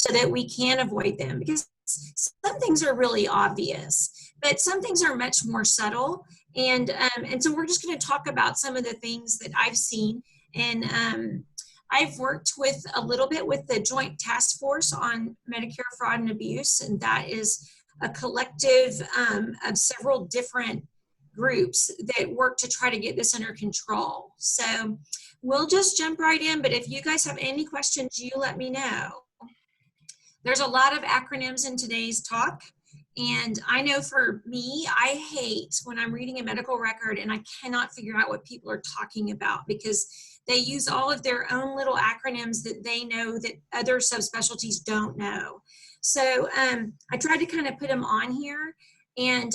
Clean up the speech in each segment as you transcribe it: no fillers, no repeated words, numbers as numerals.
so that we can avoid them, because some things are really obvious, but some things are much more subtle. And so we're just going to talk about some of the things that I've seen. And I've worked with a little bit with the Joint Task Force on Medicare Fraud and Abuse, and that is a collective of several different groups that work to try to get this under control. So we'll just jump right in, but if you guys have any questions, you let me know. There's a lot of acronyms in today's talk, and I know for me, I hate when I'm reading a medical record and I cannot figure out what people are talking about, because they use all of their own little acronyms that they know that other subspecialties don't know. So I tried to kind of put them on here, and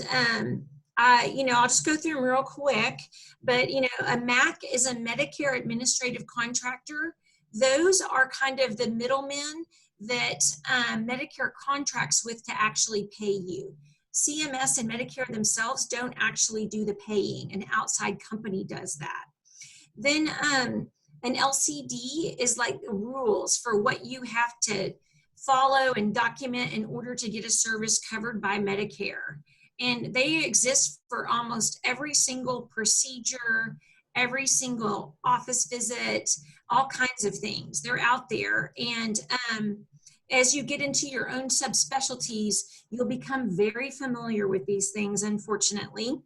I'll just go through them real quick. But a MAC is a Medicare Administrative Contractor. Those are kind of the middlemen that Medicare contracts with to actually pay you. CMS and Medicare themselves don't actually do the paying. An outside company does that. Then an LCD is like the rules for what you have to follow and document in order to get a service covered by Medicare. And they exist for almost every single procedure, every single office visit, all kinds of things. They're out there. And as you get into your own subspecialties, you'll become very familiar with these things, unfortunately.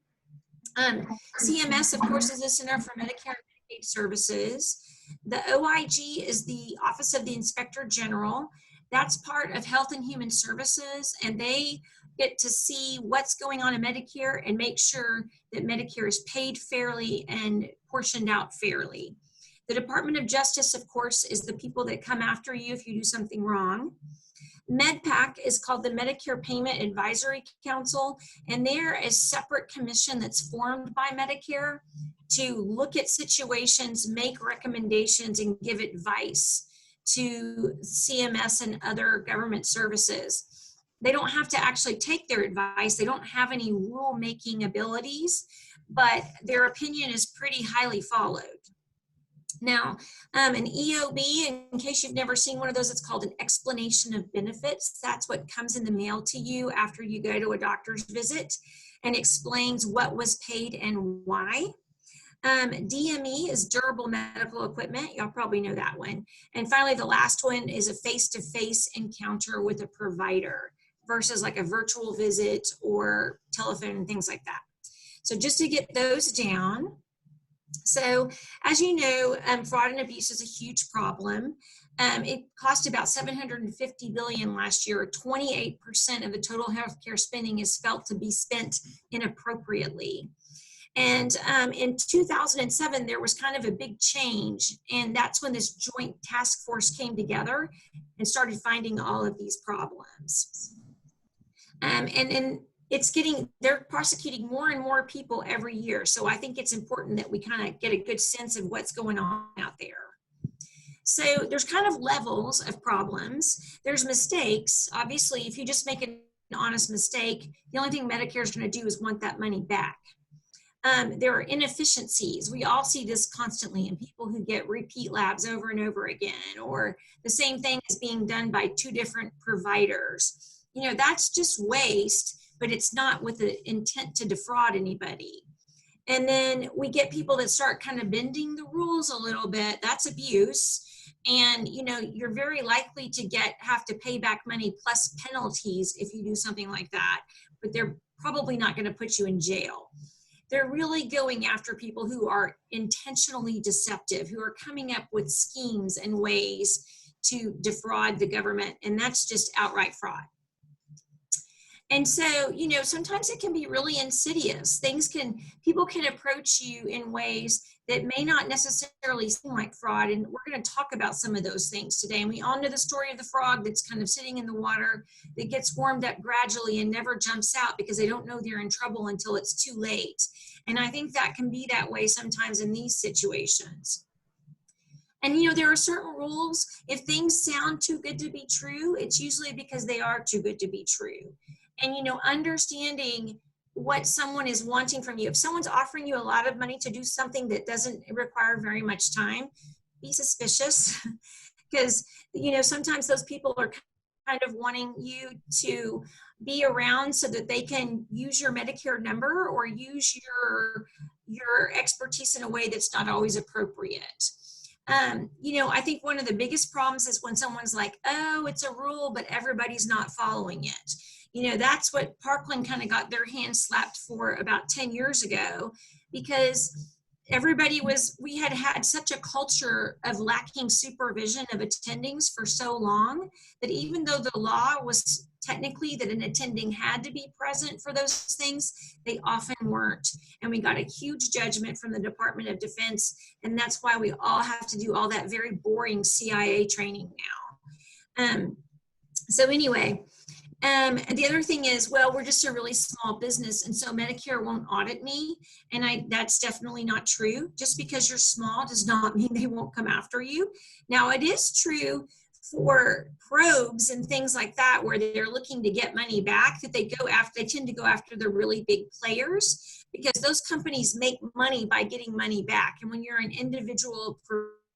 CMS, of course, is the Center for Medicare and Medicaid Services. The OIG is the Office of the Inspector General. That's part of Health and Human Services, and they get to see what's going on in Medicare and make sure that Medicare is paid fairly and portioned out fairly. The Department of Justice, of course, is the people that come after you if you do something wrong. MedPAC is called the Medicare Payment Advisory Council, and they're a separate commission that's formed by Medicare to look at situations, make recommendations, and give advice to CMS and other government services. They don't have to actually take their advice. They don't have any rule-making abilities, but their opinion is pretty highly followed. Now, an EOB, in case you've never seen one of those, it's called an explanation of benefits. That's what comes in the mail to you after you go to a doctor's visit and explains what was paid and why. DME is durable medical equipment. Y'all probably know that one. And finally, the last one is a face-to-face encounter with a provider versus like a virtual visit or telephone and things like that. So just to get those down. So as you know, fraud and abuse is a huge problem. It cost about $750 billion last year. 28% of the total healthcare spending is felt to be spent inappropriately. And in 2007, there was kind of a big change, and that's when this joint task force came together and started finding all of these problems. And they're prosecuting more and more people every year. So I think it's important that we kind of get a good sense of what's going on out there. So there's kind of levels of problems. There's mistakes. Obviously, if you just make an honest mistake, the only thing Medicare is going to do is want that money back. There are inefficiencies. We all see this constantly in people who get repeat labs over and over again, or the same thing is being done by two different providers. That's just waste, but it's not with the intent to defraud anybody. And then we get people that start kind of bending the rules a little bit. That's abuse. And you're very likely to have to pay back money plus penalties if you do something like that, but they're probably not going to put you in jail. They're really going after people who are intentionally deceptive, who are coming up with schemes and ways to defraud the government, and that's just outright fraud. And so, sometimes it can be really insidious. People can approach you in ways that may not necessarily seem like fraud, and we're going to talk about some of those things today. And we all know the story of the frog that's kind of sitting in the water that gets warmed up gradually and never jumps out because they don't know they're in trouble until it's too late. And I think that can be that way sometimes in these situations. And there are certain rules. If things sound too good to be true, it's usually because they are too good to be true. And understanding what someone is wanting from you. If someone's offering you a lot of money to do something that doesn't require very much time, be suspicious. Because sometimes those people are kind of wanting you to be around so that they can use your Medicare number or use your expertise in a way that's not always appropriate. I think one of the biggest problems is when someone's like, oh, it's a rule, but everybody's not following it. That's what Parkland kind of got their hands slapped for about 10 years ago, because we had had such a culture of lacking supervision of attendings for so long that even though the law was technically that an attending had to be present for those things, they often weren't. And we got a huge judgment from the Department of Defense. And that's why we all have to do all that very boring CIA training now. So anyway, the other thing is, well, we're just a really small business, and so Medicare won't audit me. And that's definitely not true. Just because you're small does not mean they won't come after you. Now, it is true for probes and things like that, where they're looking to get money back, that they tend to go after the really big players, because those companies make money by getting money back. And when you're an individual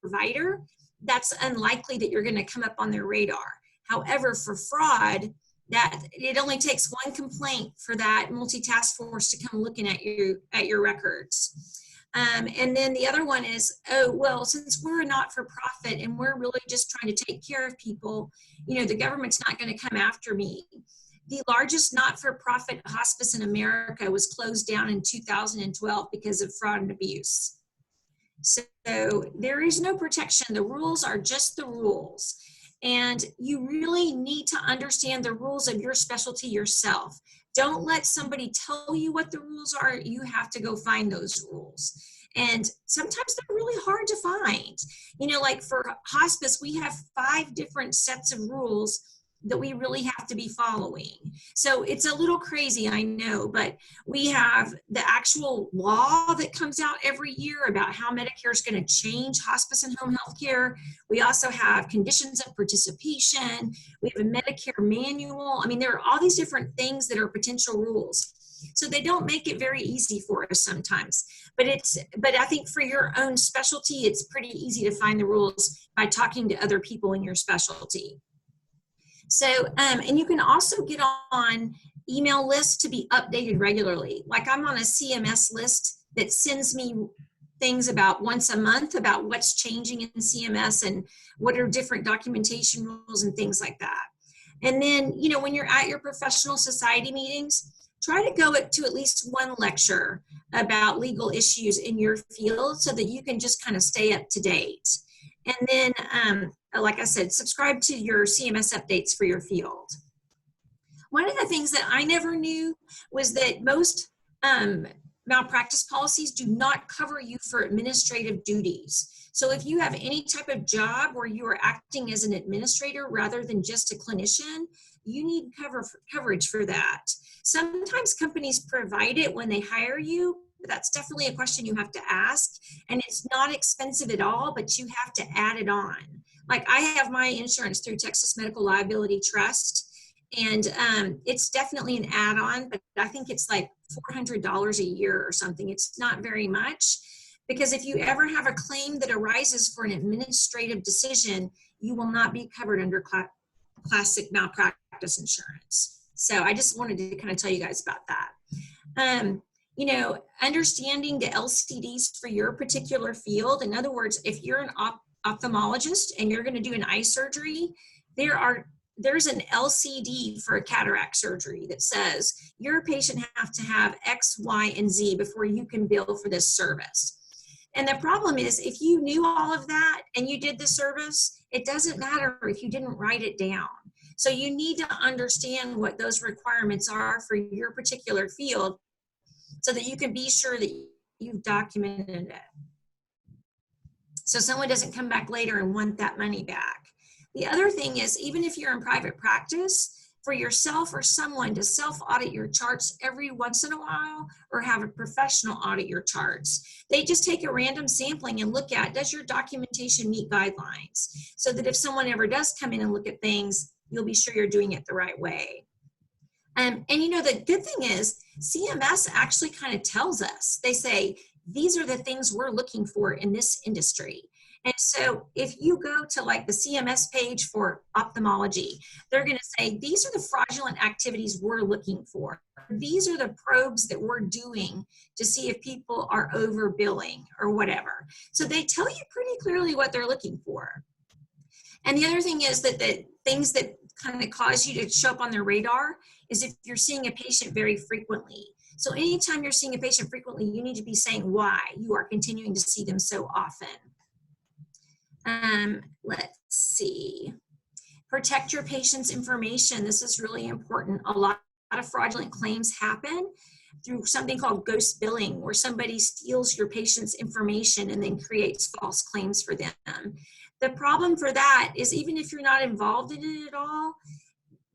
provider, that's unlikely that you're going to come up on their radar. However, for fraud, that it only takes one complaint for that multitask force to come looking at your records. And then the other one is, oh, well, since we're a not-for-profit and we're really just trying to take care of people, the government's not going to come after me. The largest not-for-profit hospice in America was closed down in 2012 because of fraud and abuse. So there is no protection. The rules are just the rules. And you really need to understand the rules of your specialty yourself. Don't let somebody tell you what the rules are. You have to go find those rules. And sometimes they're really hard to find. Like for hospice, we have 5 different sets of rules that we really have to be following. So it's a little crazy, I know, but we have the actual law that comes out every year about how Medicare is going to change hospice and home health care. We also have conditions of participation. We have a Medicare manual. I mean, there are all these different things that are potential rules. So they don't make it very easy for us sometimes. But I think for your own specialty, it's pretty easy to find the rules by talking to other people in your specialty. So, and you can also get on email lists to be updated regularly. Like I'm on a CMS list that sends me things about once a month about what's changing in CMS and what are different documentation rules and things like that. And then, when you're at your professional society meetings, try to go to at least one lecture about legal issues in your field so that you can just kind of stay up to date. And then, like I said, subscribe to your CMS updates for your field. One of the things that I never knew was that most malpractice policies do not cover you for administrative duties. So if you have any type of job where you are acting as an administrator rather than just a clinician, you need coverage for that. Sometimes companies provide it when they hire you, but that's definitely a question you have to ask. And it's not expensive at all, but you have to add it on. Like I have my insurance through Texas Medical Liability Trust, and it's definitely an add-on, but I think it's like $400 a year or something. It's not very much, because if you ever have a claim that arises for an administrative decision, you will not be covered under classic malpractice insurance. So I just wanted to kind of tell you guys about that. Understanding the LCDs for your particular field. In other words, if you're an ophthalmologist and you're going to do an eye surgery, there's an LCD for a cataract surgery that says your patient have to have X, Y, and Z before you can bill for this service. And the problem is, if you knew all of that and you did the service, it doesn't matter if you didn't write it down. So you need to understand what those requirements are for your particular field so that you can be sure that you've documented it, so someone doesn't come back later and want that money back. The other thing is, even if you're in private practice, for yourself or someone to self-audit your charts every once in a while, or have a professional audit your charts. They just take a random sampling and look at, does your documentation meet guidelines? So that if someone ever does come in and look at things, you'll be sure you're doing it the right way. And the good thing is, CMS actually kind of tells us, they say, these are the things we're looking for in this industry. And so if you go to like the CMS page for ophthalmology, they're going to say, these are the fraudulent activities we're looking for. These are the probes that we're doing to see if people are overbilling or whatever. So they tell you pretty clearly what they're looking for. And the other thing is that the things that kind of cause you to show up on their radar is if you're seeing a patient very frequently. So anytime you're seeing a patient frequently, you need to be saying why you are continuing to see them so often. Let's see. Protect your patient's information. This is really important. A lot of fraudulent claims happen through something called ghost billing, where somebody steals your patient's information and then creates false claims for them. The problem for that is even if you're not involved in it at all,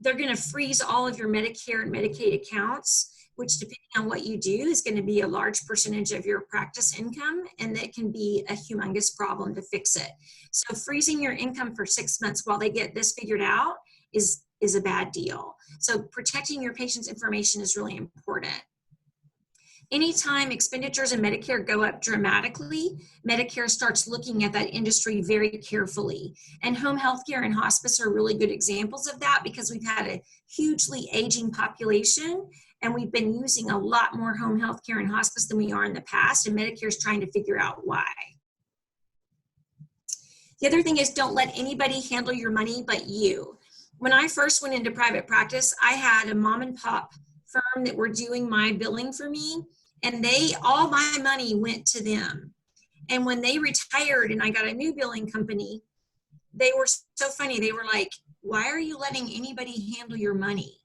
they're going to freeze all of your Medicare and Medicaid accounts, which depending on what you do is going to be a large percentage of your practice income, and that can be a humongous problem to fix it. So freezing your income for 6 months while they get this figured out is a bad deal. So protecting your patient's information is really important. Anytime expenditures in Medicare go up dramatically, Medicare starts looking at that industry very carefully. And home health care and hospice are really good examples of that because we've had a hugely aging population and we've been using a lot more home health care and hospice than we are in the past, and Medicare is trying to figure out why. The other thing is don't let anybody handle your money but you. When I first went into private practice, I had a mom and pop firm that were doing my billing for me, and all my money went to them. And when they retired and I got a new billing company, they were so funny. They were like, why are you letting anybody handle your money?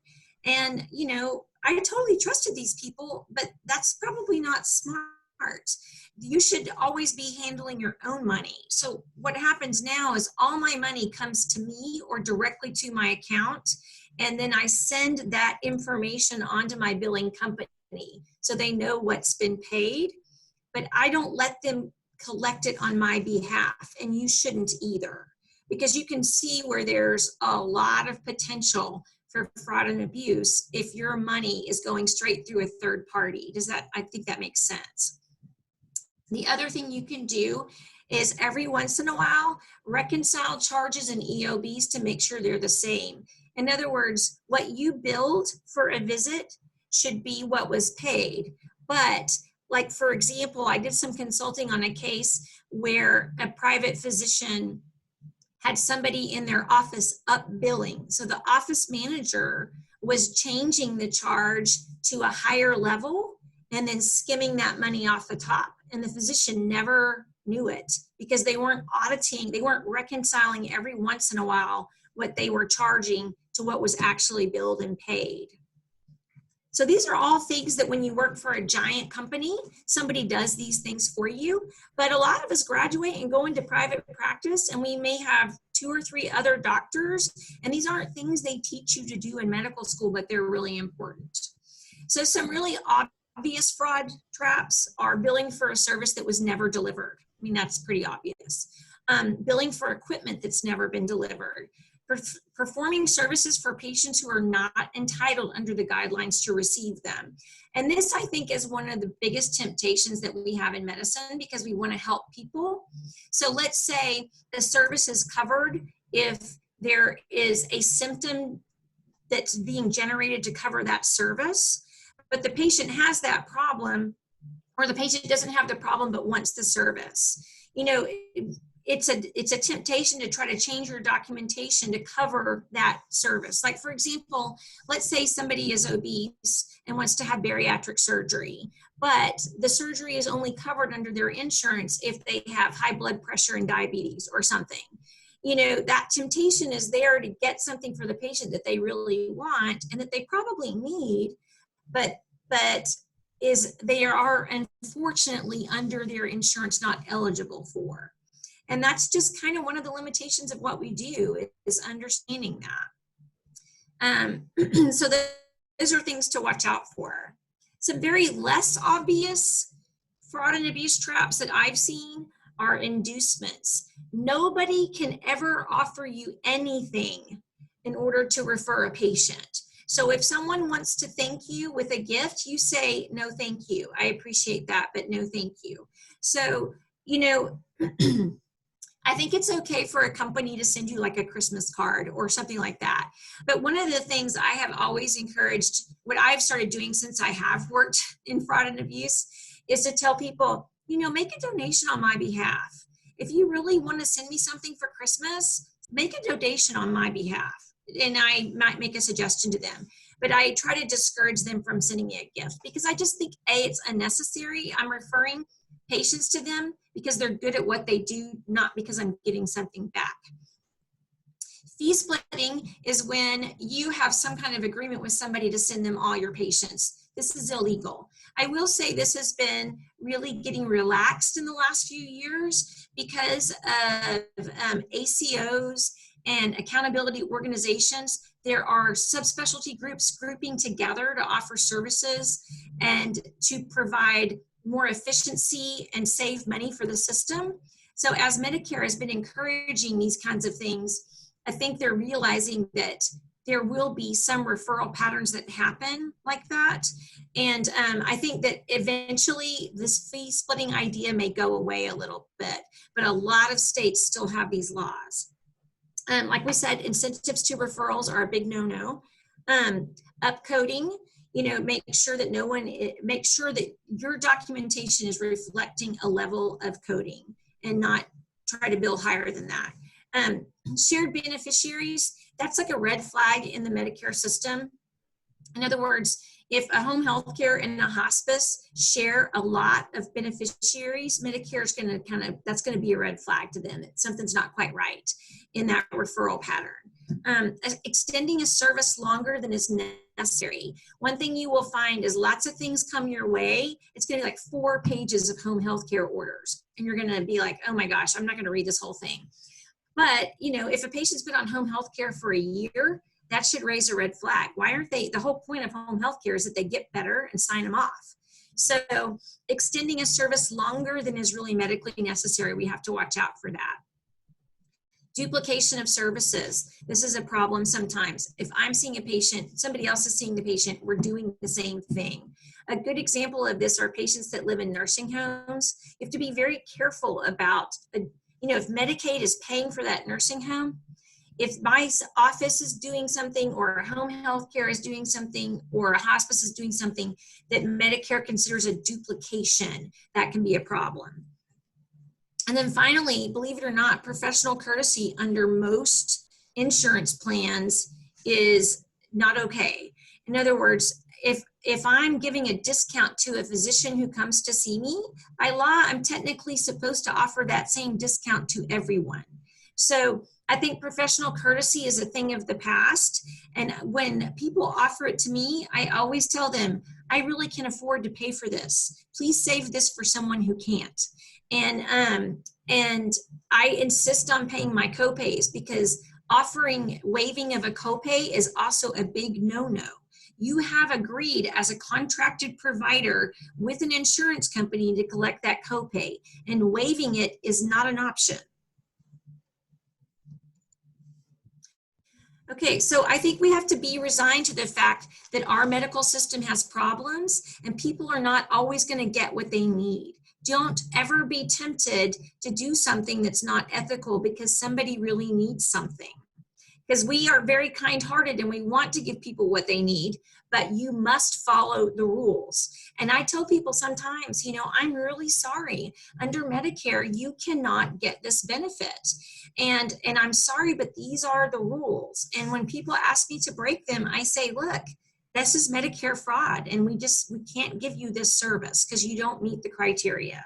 And, you know, I totally trusted these people, but that's probably not smart. You should always be handling your own money. So what happens now is all my money comes to me or directly to my account, and then I send that information onto my billing company so they know what's been paid, but I don't let them collect it on my behalf, and you shouldn't either, because you can see where there's a lot of potential for fraud and abuse if your money is going straight through a third party. I think that makes sense. The other thing you can do is every once in a while, reconcile charges and EOBs to make sure they're the same. In other words, what you billed for a visit should be what was paid. But like, for example, I did some consulting on a case where a private physician had somebody in their office up billing. So the office manager was changing the charge to a higher level and then skimming that money off the top. And the physician never knew it because they weren't auditing, they weren't reconciling every once in a while what they were charging to what was actually billed and paid. So these are all things that when you work for a giant company, somebody does these things for you. But a lot of us graduate and go into private practice, and we may have 2 or 3 other doctors, and these aren't things they teach you to do in medical school, but they're really important. So some really obvious fraud traps are billing for a service that was never delivered. I mean, that's pretty obvious. Billing for equipment that's never been delivered. Performing services for patients who are not entitled under the guidelines to receive them. And this, I think, is one of the biggest temptations that we have in medicine because we want to help people. So let's say the service is covered if there is a symptom that's being generated to cover that service, but the patient has that problem, or the patient doesn't have the problem but wants the service. You know, it's a temptation to try to change your documentation to cover that service. Like, for example, let's say somebody is obese and wants to have bariatric surgery, but the surgery is only covered under their insurance if they have high blood pressure and diabetes or something. You know, that temptation is there to get something for the patient that they really want and that they probably need, but they are unfortunately under their insurance not eligible for. And that's just kind of one of the limitations of what we do, is understanding that. So those are things to watch out for. Some very less obvious fraud and abuse traps that I've seen are inducements. Nobody can ever offer you anything in order to refer a patient. So if someone wants to thank you with a gift, you say, no, thank you. I appreciate that, but no, thank you. So, you know, I think it's okay for a company to send you like a Christmas card or something like that. But one of the things I have always encouraged, what I've started doing since I have worked in fraud and abuse, is to tell people, you know, make a donation on my behalf. If you really want to send me something for Christmas, make a donation on my behalf. And I might make a suggestion to them. But I try to discourage them from sending me a gift because I just think, A, it's unnecessary. I'm referring patients to them because they're good at what they do, not because I'm getting something back. Fee splitting is when you have some kind of agreement with somebody to send them all your patients. This is illegal. I will say this has been really getting relaxed in the last few years because of ACOs and accountability organizations. There are subspecialty groups grouping together to offer services and to provide more efficiency and save money for the system. So as Medicare has been encouraging these kinds of things, I think they're realizing that there will be some referral patterns that happen like that. And I think that eventually this fee splitting idea may go away a little bit, but a lot of states still have these laws. Like we said, incentives to referrals are a big no-no. Upcoding, you know, make sure that make sure that your documentation is reflecting a level of coding and not try to bill higher than that. Shared beneficiaries, that's like a red flag in the Medicare system. In other words, if a home health care and a hospice share a lot of beneficiaries, Medicare is going to that's going to be a red flag to them. Something's not quite right in that referral pattern. Extending a service longer than is necessary. One thing you will find is lots of things come your way. It's going to be like 4 pages of home health care orders. And you're going to be like, oh my gosh, I'm not going to read this whole thing. But, you know, if a patient's been on home health care for a year, that should raise a red flag. Why aren't they? The whole point of home health care is that they get better and sign them off. So extending a service longer than is really medically necessary, we have to watch out for that. Duplication of services. This is a problem sometimes. If I'm seeing a patient, somebody else is seeing the patient, we're doing the same thing. A good example of this are patients that live in nursing homes. You have to be very careful about, you know, if Medicaid is paying for that nursing home, if my office is doing something or home health care is doing something or a hospice is doing something that Medicare considers a duplication, that can be a problem. And then finally, believe it or not, professional courtesy under most insurance plans is not okay. In other words, if I'm giving a discount to a physician who comes to see me, by law, I'm technically supposed to offer that same discount to everyone. So I think professional courtesy is a thing of the past. And when people offer it to me, I always tell them, I really can afford to pay for this. Please save this for someone who can't. And I insist on paying my copays because offering waiving of a copay is also a big no-no. You have agreed as a contracted provider with an insurance company to collect that copay, and waiving it is not an option. Okay, so I think we have to be resigned to the fact that our medical system has problems and people are not always going to get what they need. Don't ever be tempted to do something that's not ethical because somebody really needs something. Because we are very kind-hearted and we want to give people what they need, but you must follow the rules. And I tell people sometimes, you know, I'm really sorry. Under Medicare, you cannot get this benefit. And I'm sorry, but these are the rules. And when people ask me to break them, I say, look, this is Medicare fraud, and we can't give you this service because you don't meet the criteria.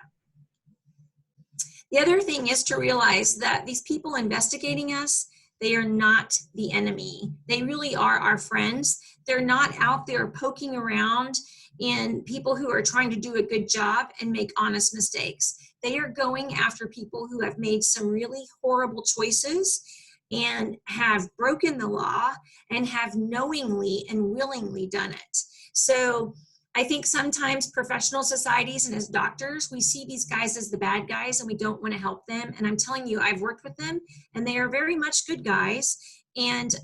The other thing is to realize that these people investigating us, they are not the enemy. They really are our friends. They're not out there poking around in people who are trying to do a good job and make honest mistakes. They are going after people who have made some really horrible choices and have broken the law and have knowingly and willingly done it. So I think sometimes professional societies and as doctors, we see these guys as the bad guys and we don't want to help them. And I'm telling you, I've worked with them and they are very much good guys. And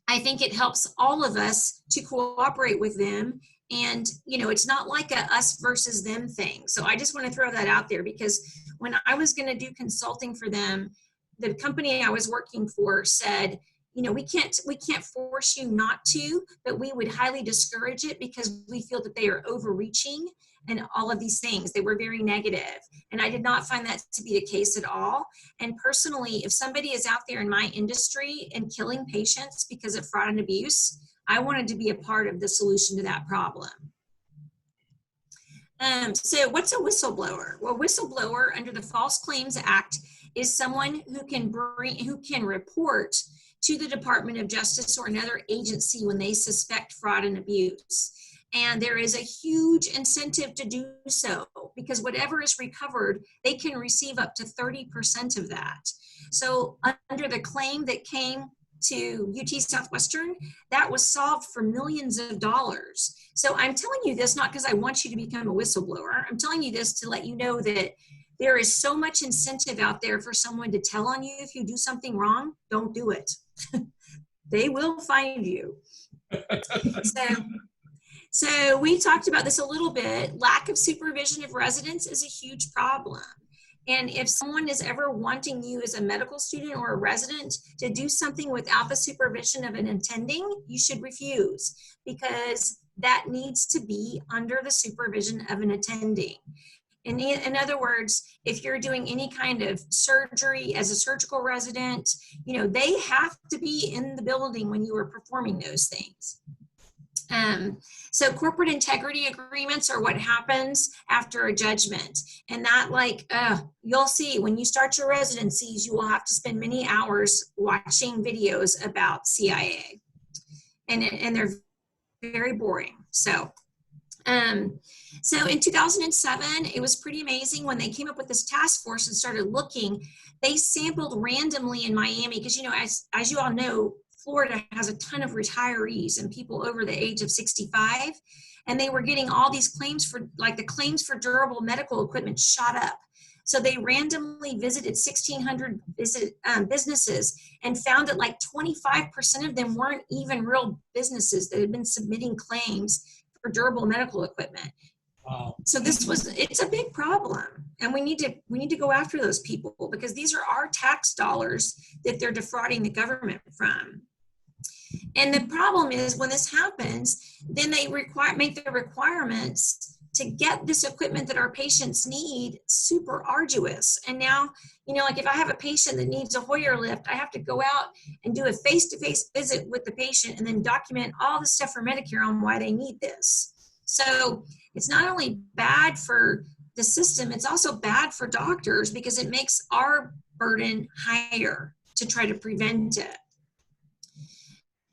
I think it helps all of us to cooperate with them And, you know, it's not like a us versus them thing. So I just want to throw that out there, because when I was going to do consulting for them, the company I was working for said, you know, we can't force you not to, but we would highly discourage it because we feel that they are overreaching and all of these things. They were very negative. And I did not find that to be the case at all. And personally, if somebody is out there in my industry and killing patients because of fraud and abuse, I wanted to be a part of the solution to that problem. So what's a whistleblower? Well, whistleblower under the False Claims Act is someone who can report to the Department of Justice or another agency when they suspect fraud and abuse. And there is a huge incentive to do so, because whatever is recovered, they can receive up to 30% of that. So under the claim that came to UT Southwestern, that was solved for millions of dollars. So I'm telling you this not because I want you to become a whistleblower. I'm telling you this to let you know that there is so much incentive out there for someone to tell on you if you do something wrong. Don't do it. They will find you. So we talked about this a little bit. Lack of supervision of residents is a huge problem. And if someone is ever wanting you as a medical student or a resident to do something without the supervision of an attending, you should refuse, because that needs to be under the supervision of an attending. In other words, if you're doing any kind of surgery as a surgical resident, you know, they have to be in the building when you are performing those things. So corporate integrity agreements are what happens after a judgment. And that, like, you'll see when you start your residencies, you will have to spend many hours watching videos about CIA. And they're very boring. So in 2007, it was pretty amazing when they came up with this task force and started looking. They sampled randomly in Miami, because, you know, as you all know, Florida has a ton of retirees and people over the age of 65, and they were getting all these claims for, like, the claims for durable medical equipment shot up. So they randomly visited 1,600 businesses and found that like 25% of them weren't even real businesses that had been submitting claims for durable medical equipment. Wow. So it's a big problem, and we need to go after those people, because these are our tax dollars that they're defrauding the government from. And the problem is, when this happens, then they make the requirements to get this equipment that our patients need super arduous. And now, you know, like if I have a patient that needs a Hoyer lift, I have to go out and do a face-to-face visit with the patient and then document all the stuff for Medicare on why they need this. So it's not only bad for the system, it's also bad for doctors, because it makes our burden higher to try to prevent it.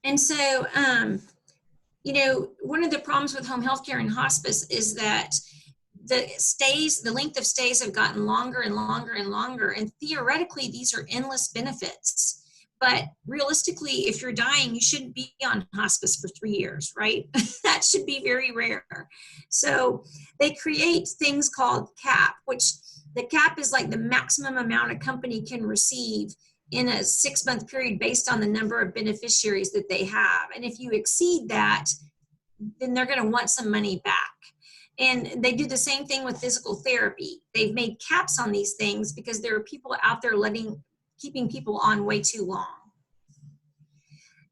And so, you know, one of the problems with home health care and hospice is that the length of stays have gotten longer and longer and longer. And theoretically, these are endless benefits. But realistically, if you're dying, you shouldn't be on hospice for 3 years, right? That should be very rare. So they create things called CAP, which the CAP is like the maximum amount a company can receive in a 6-month period based on the number of beneficiaries that they have. And if you exceed that, then they're going to want some money back. And they do the same thing with physical therapy. They've made caps on these things because there are people out there keeping people on way too long.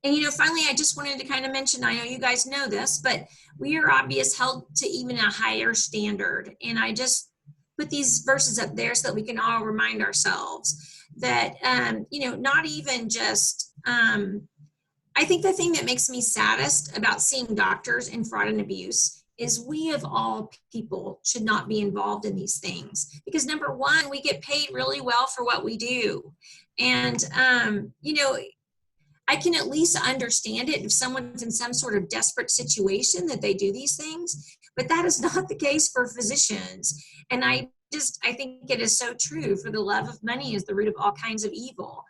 And, you know, finally, I just wanted to kind of mention, I know you guys know this, but we are obviously held to even a higher standard. And I just put these verses up there so that we can all remind ourselves that, you know, not even just, I think the thing that makes me saddest about seeing doctors in fraud and abuse is we of all people should not be involved in these things, because number one, we get paid really well for what we do. And, you know, I can at least understand it if someone's in some sort of desperate situation that they do these things, but that is not the case for physicians. And I think it is so true. For the love of money is the root of all kinds of evil.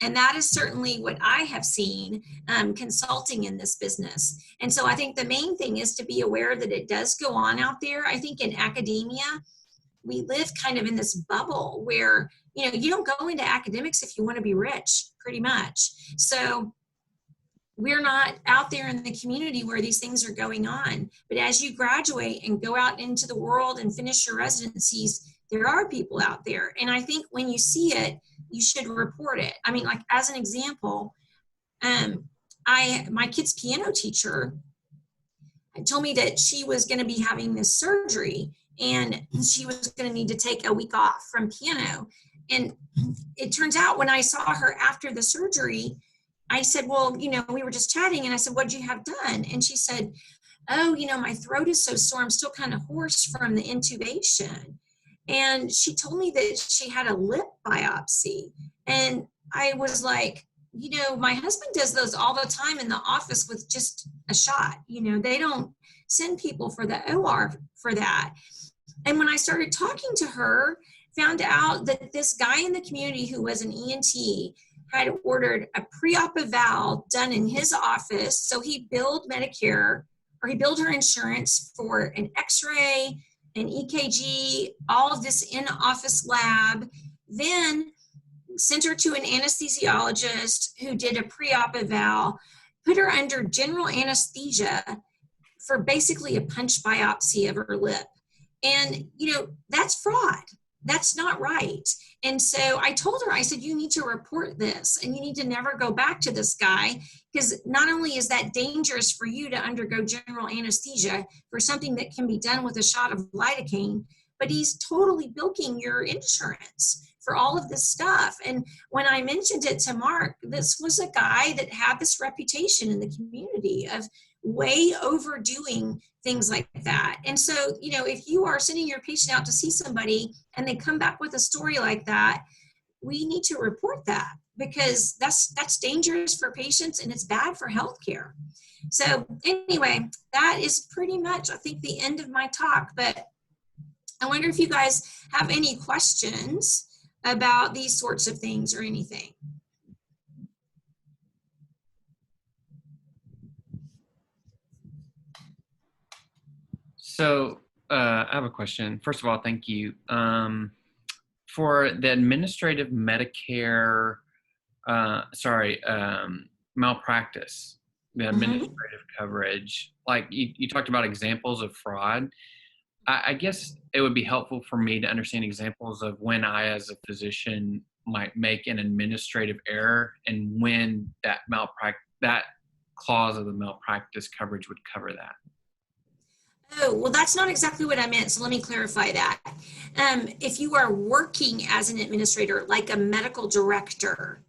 And that is certainly what I have seen consulting in this business. And so I think the main thing is to be aware that it does go on out there. I think in academia, we live kind of in this bubble where, you know, you don't go into academics if you want to be rich, pretty much. So we're not out there in the community where these things are going on. But as you graduate and go out into the world and finish your residencies, there are people out there. And I think when you see it, you should report it. I mean, like as an example, my kid's piano teacher told me that she was going to be having this surgery and she was going to need to take a week off from piano. And it turns out when I saw her after the surgery, I said, well, we were just chatting, and I said, what'd you have done? And she said, oh, my throat is so sore. I'm still kind of hoarse from the intubation. And she told me that she had a lip biopsy. And I was like, my husband does those all the time in the office with just a shot. They don't send people for the OR for that. And when I started talking to her, found out that this guy in the community who was an ENT had ordered a pre-op eval done in his office. So he billed Medicare, or he billed her insurance for an x-ray, an EKG, all of this in-office lab, then sent her to an anesthesiologist who did a pre-op eval, put her under general anesthesia for basically a punch biopsy of her lip. And, that's fraud. That's not right. And so I told her, I said, you need to report this and you need to never go back to this guy, because not only is that dangerous for you to undergo general anesthesia for something that can be done with a shot of lidocaine, but he's totally bilking your insurance for all of this stuff. And when I mentioned it to Mark, this was a guy that had this reputation in the community of way overdoing things like that. And so, if you are sending your patient out to see somebody and they come back with a story like that, we need to report that, because that's dangerous for patients and it's bad for healthcare. So anyway, that is pretty much, I think, the end of my talk. But I wonder if you guys have any questions about these sorts of things or anything. So I have a question. First of all, thank you. For the administrative Medicare, malpractice, the administrative coverage, like you talked about examples of fraud. I guess it would be helpful for me to understand examples of when I, as a physician, might make an administrative error, and when that clause of the malpractice coverage would cover that. Oh, well, that's not exactly what I meant. So let me clarify that. If you are working as an administrator, like a medical director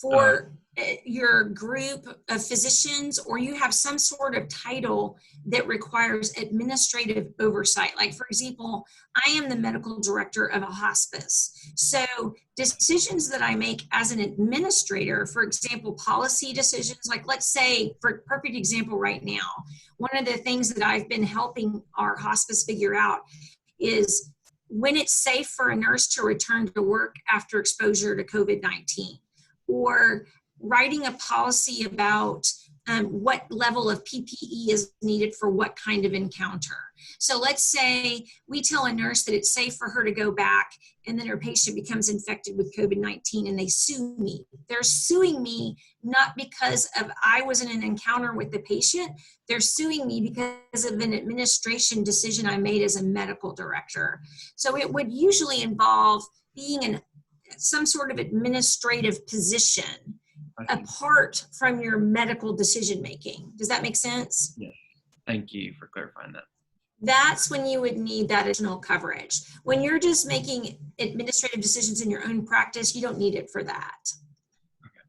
for your group of physicians, or you have some sort of title that requires administrative oversight. Like, for example, I am the medical director of a hospice. So decisions that I make as an administrator, for example, policy decisions, like let's say, for perfect example right now, one of the things that I've been helping our hospice figure out is when it's safe for a nurse to return to work after exposure to COVID-19, or writing a policy about what level of PPE is needed for what kind of encounter. So let's say we tell a nurse that it's safe for her to go back, and then her patient becomes infected with COVID-19 and they sue me. They're suing me not because of I was in an encounter with the patient. They're suing me because of an administration decision I made as a medical director. So it would usually involve being in some sort of administrative position apart from your medical decision making. Does that make sense? Yes. Thank you for clarifying that. That's when you would need that additional coverage. When you're just making administrative decisions in your own practice, you don't need it for that. Okay.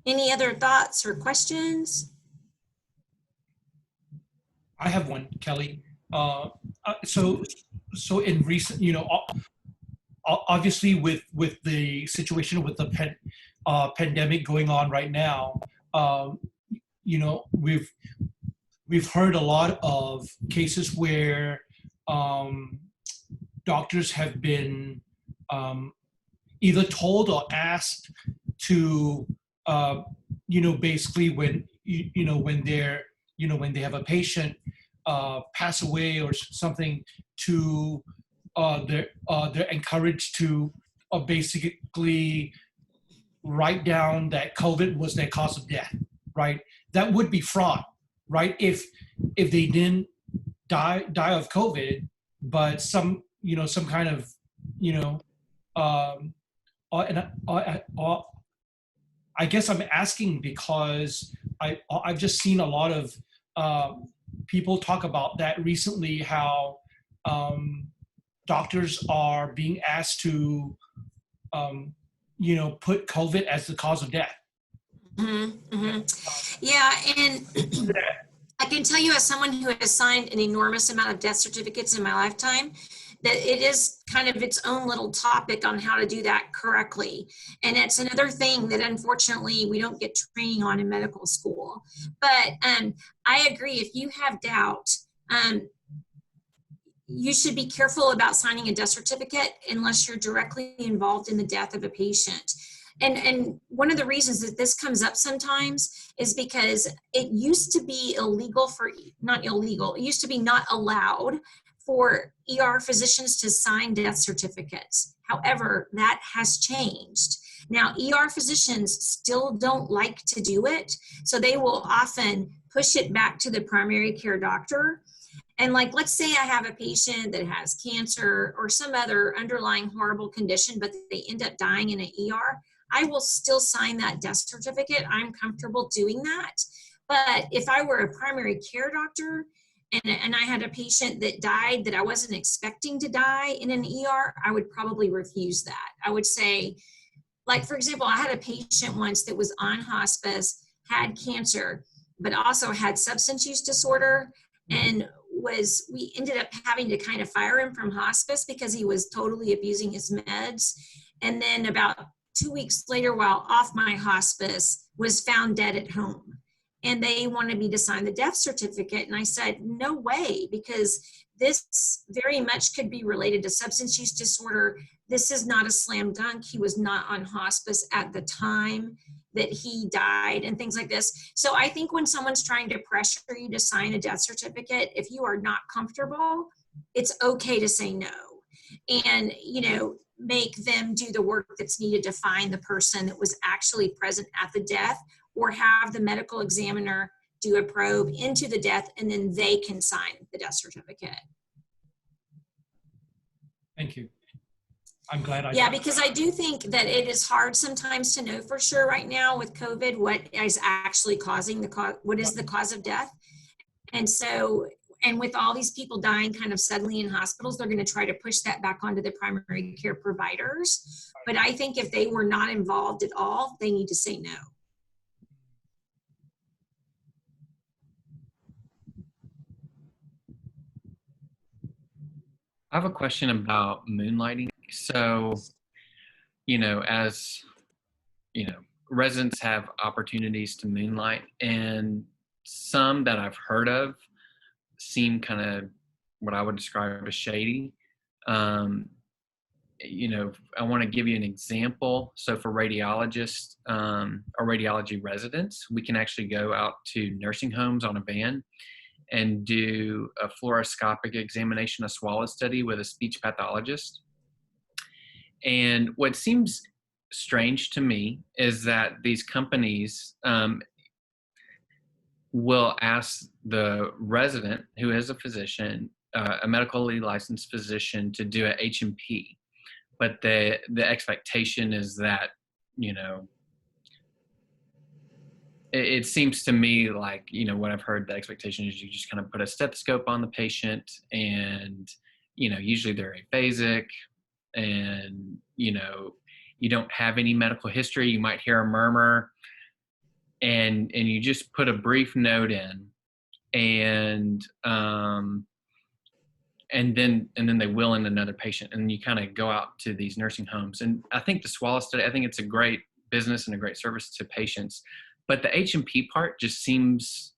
Any other thoughts or questions? I have one, Kelly. So in recent, obviously with the situation with the pandemic going on right now, we've heard a lot of cases where doctors have been either told or asked to, basically when they have a patient, pass away or something, to they're encouraged to basically write down that COVID was their cause of death, right? That would be fraud, right? If they didn't die of COVID, but some kind of and I guess I'm asking because I've just seen a lot of people talk about that recently, how doctors are being asked to put COVID as the cause of death. Mm-hmm, mm-hmm. Yeah, and I can tell you, as someone who has signed an enormous amount of death certificates in my lifetime, that it is kind of its own little topic on how to do that correctly. And it's another thing that unfortunately we don't get training on in medical school. But I agree, if you have doubt, you should be careful about signing a death certificate unless you're directly involved in the death of a patient. And one of the reasons that this comes up sometimes is because it used to be illegal not illegal, it used to be not allowed for ER physicians to sign death certificates. However, that has changed. Now, ER physicians still don't like to do it, so they will often push it back to the primary care doctor. And like, let's say I have a patient that has cancer or some other underlying horrible condition, but they end up dying in an ER, I will still sign that death certificate. I'm comfortable doing that. But if I were a primary care doctor and I had a patient that died that I wasn't expecting to die in an ER, I would probably refuse that. I would say, like, for example, I had a patient once that was on hospice, had cancer, but also had substance use disorder, and we ended up having to kind of fire him from hospice because he was totally abusing his meds. And then about 2 weeks later, while off my hospice, was found dead at home. And they wanted me to sign the death certificate. And I said, no way, because this very much could be related to substance use disorder. This is not a slam dunk. He was not on hospice at the time that he died and things like this. So I think when someone's trying to pressure you to sign a death certificate, if you are not comfortable, it's okay to say no. And, make them do the work that's needed to find the person that was actually present at the death, or have the medical examiner do a probe into the death, and then they can sign the death certificate. Thank you. I'm glad because I do think that it is hard sometimes to know for sure right now with COVID what is actually causing what is the cause of death. And so, and with all these people dying kind of suddenly in hospitals, they're going to try to push that back onto the primary care providers. But I think if they were not involved at all, they need to say no. I have a question about moonlighting. So, as residents have opportunities to moonlight, and some that I've heard of seem kind of what I would describe as shady. I want to give you an example. So for radiologists or radiology residents, we can actually go out to nursing homes on a van and do a fluoroscopic examination, a swallow study with a speech pathologist. And what seems strange to me is that these companies will ask the resident, who is a physician, a medically licensed physician, to do a H&P. But the expectation is that, it seems to me like, what I've heard, the expectation is you just kind of put a stethoscope on the patient, and, usually they're aphasic, and, you don't have any medical history. You might hear a murmur, and you just put a brief note in, and then they will in another patient, and you kind of go out to these nursing homes. And I think the swallow study, I think it's a great business and a great service to patients, but the H&P part just seems.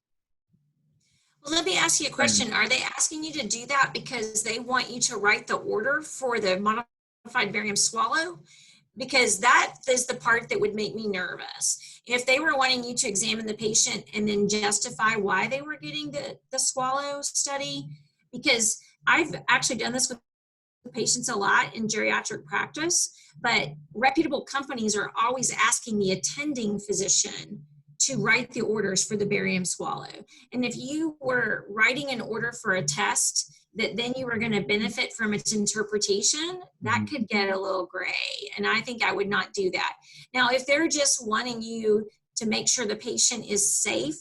Well, let me ask you a question. Are they asking you to do that because they want you to write the order for the modified barium swallow? because that is the part that would make me nervous. If they were wanting you to examine the patient and then justify why they were getting the swallow study, because I've actually done this with patients a lot in geriatric practice, but reputable companies are always asking the attending physician to write the orders for the barium swallow. And if you were writing an order for a test that then you were going to benefit from its interpretation, that could get a little gray. And I think I would not do that. Now, if they're just wanting you to make sure the patient is safe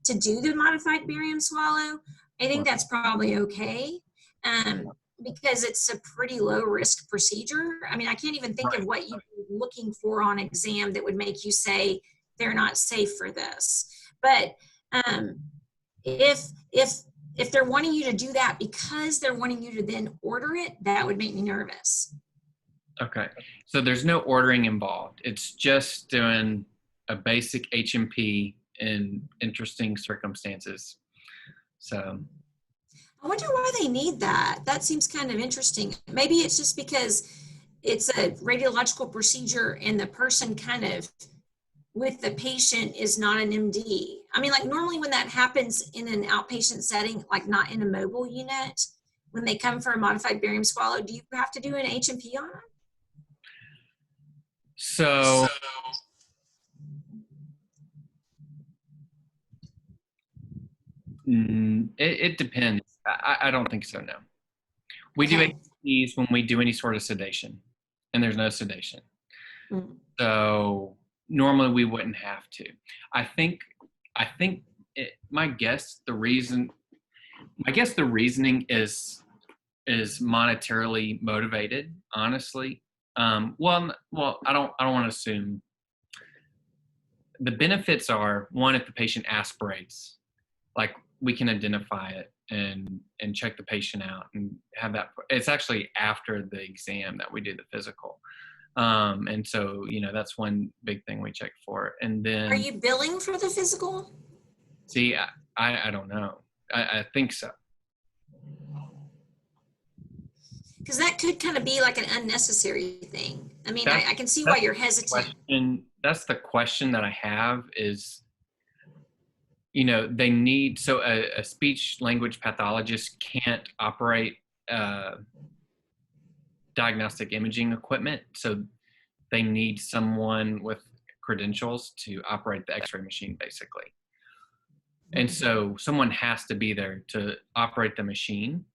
to do the modified barium swallow, I think that's probably okay. Because it's a pretty low risk procedure. I mean, I can't even think of what you'd be looking for on exam that would make you say they're not safe for this. But if they're wanting you to do that because they're wanting you to then order it, that would make me nervous. Okay. So there's no ordering involved. It's just doing a basic H&P in interesting circumstances. So I wonder why they need that. That seems kind of interesting. Maybe it's just because it's a radiological procedure and the person kind of with the patient is not an MD. I mean, like normally when that happens in an outpatient setting, like not in a mobile unit, when they come for a modified barium swallow, do you have to do an H&P on them? So it depends. I don't think so, no. We do HPs when we do any sort of sedation, and there's no sedation. So normally we wouldn't have to. I think my guess the reasoning is monetarily motivated, honestly. Well, I don't want to assume. The benefits are, one, if the patient aspirates, like we can identify it and check the patient out and have that. It's actually after the exam that we do the physical. And so, that's one big thing we check for. And then, are you billing for the physical? See, I don't know. I think so. Because that could kind of be like an unnecessary thing. I mean, I can see why you're hesitant. That's the question that I have is, they need, so a speech language pathologist can't operate diagnostic imaging equipment. So they need someone with credentials to operate the x-ray machine, basically. And so someone has to be there to operate the machine.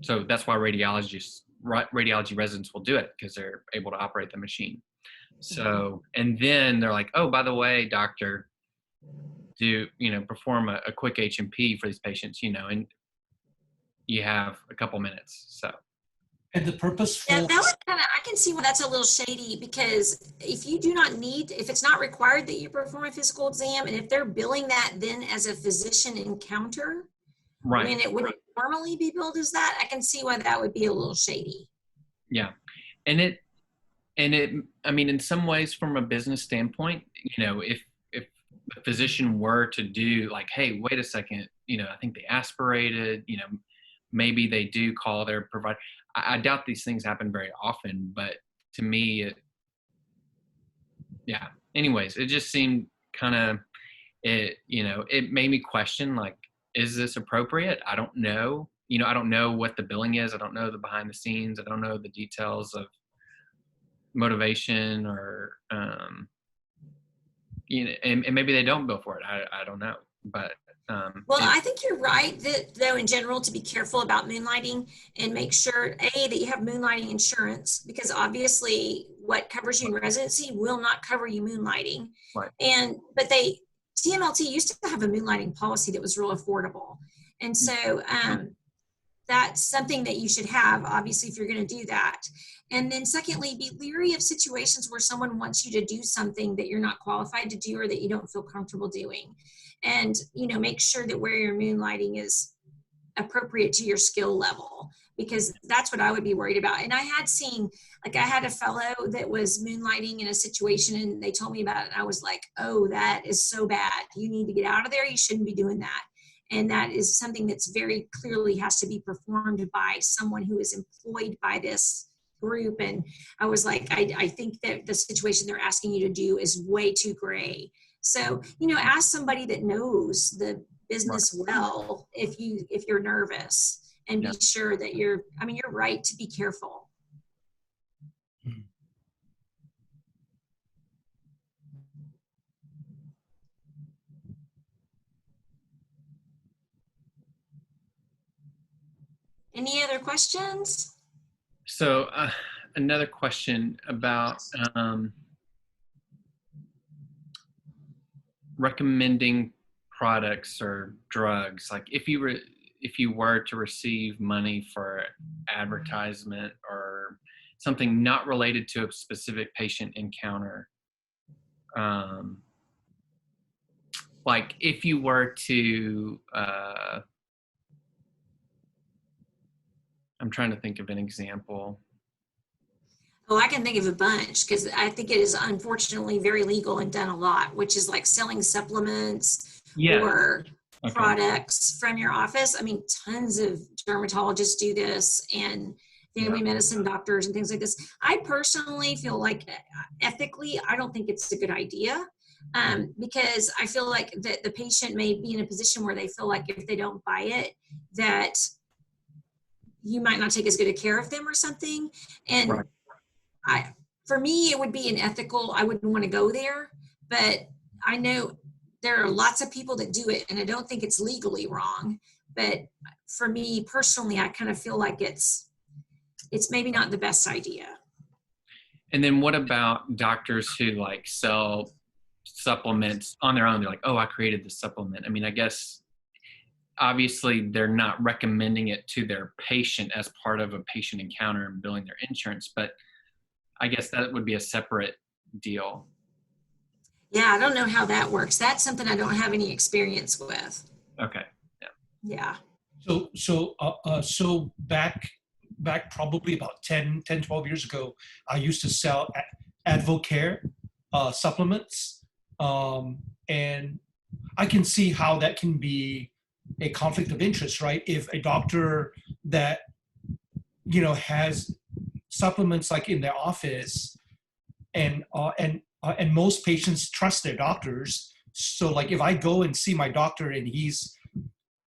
So that's why radiology residents will do it, because they're able to operate the machine. So, and then they're like, oh, by the way, doctor, perform a quick H&P for these patients, and you have a couple minutes. So. And the purposeful. Yeah, that would I can see why that's a little shady, because if it's not required that you perform a physical exam, and if they're billing that then as a physician encounter, right, when it wouldn't normally be billed as that, I can see why that would be a little shady. Yeah. And it, I mean, in some ways from a business standpoint, if the physician were to do like, hey, wait a second, I think they aspirated, maybe they do call their provider. I doubt these things happen very often, but to me, anyways, it just seemed kind of, it made me question, like, is this appropriate? I don't know. I don't know what the billing is. I don't know the behind the scenes. I don't know the details of motivation or, and maybe they don't bill for it. I don't know, but. Well, I think you're right that, though, in general, to be careful about moonlighting and make sure, A, that you have moonlighting insurance, because obviously what covers you in residency will not cover you moonlighting. Right. But TMLT used to have a moonlighting policy that was real affordable. And so that's something that you should have, obviously, if you're going to do that. And then secondly, be leery of situations where someone wants you to do something that you're not qualified to do or that you don't feel comfortable doing. And, make sure that where you're moonlighting is appropriate to your skill level, because that's what I would be worried about. And I had seen, like, I had a fellow that was moonlighting in a situation and they told me about it. And I was like, oh, that is so bad. You need to get out of there. You shouldn't be doing that. And that is something that's very clearly has to be performed by someone who is employed by this group, and I was like, I think that the situation they're asking you to do is way too gray. So, ask somebody that knows the business well if you're nervous, and be sure that you're right to be careful. Any other questions? So another question about recommending products or drugs. Like if you were to receive money for advertisement or something not related to a specific patient encounter, like if you were to I'm trying to think of an example. Oh, I can think of a bunch, because I think it is unfortunately very legal and done a lot, which is like selling supplements or products from your office. I mean, tons of dermatologists do this, and family medicine doctors and things like this. I personally feel like ethically, I don't think it's a good idea, because I feel like that the patient may be in a position where they feel like if they don't buy it, that you might not take as good a care of them or something. And for me, it would be unethical. I wouldn't want to go there, but I know there are lots of people that do it, and I don't think it's legally wrong. But for me personally, I kind of feel like it's maybe not the best idea. And then what about doctors who like sell supplements on their own? They're like, oh, I created the supplement. I mean, I guess obviously they're not recommending it to their patient as part of a patient encounter and billing their insurance, but I guess that would be a separate deal. Yeah, I don't know how that works. That's something I don't have any experience with. Okay. Yeah. So back probably about 10, 12 years ago, I used to sell Advocare supplements. And I can see how that can be a conflict of interest, right? If a doctor that, has supplements like in their office, and most patients trust their doctors. So like if I go and see my doctor and he's,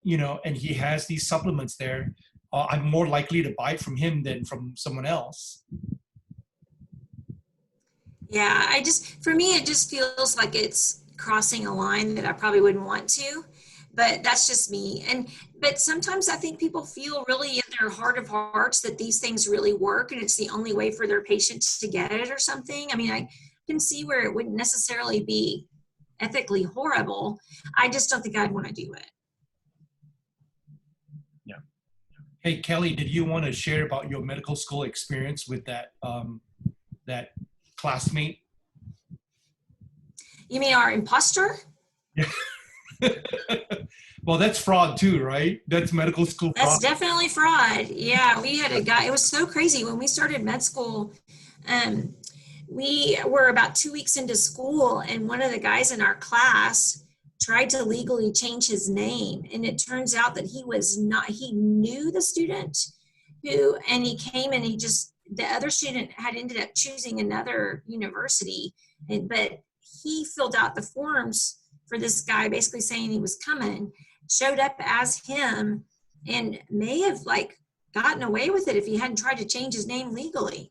and he has these supplements there, I'm more likely to buy from him than from someone else. Yeah, for me, it just feels like it's crossing a line that I probably wouldn't want to, but that's just me. But sometimes I think people feel really in their heart of hearts that these things really work, and it's the only way for their patients to get it or something. I mean, I can see where it wouldn't necessarily be ethically horrible. I just don't think I'd want to do it. Yeah. Hey, Kelley, did you want to share about your medical school experience with that classmate? You mean our imposter? Yeah. Well, that's fraud too, right? That's medical school fraud. That's definitely fraud. Yeah, we had a guy, it was so crazy. When we started med school, we were about 2 weeks into school, and one of the guys in our class tried to legally change his name. And it turns out that he knew the student and he came and the other student had ended up choosing another university, but he filled out the forms for this guy basically saying he was coming, showed up as him, and may have like gotten away with it if he hadn't tried to change his name legally.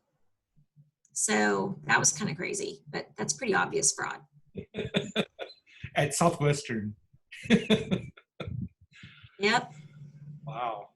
So that was kind of crazy, but that's pretty obvious fraud. At Southwestern. Yep. Wow.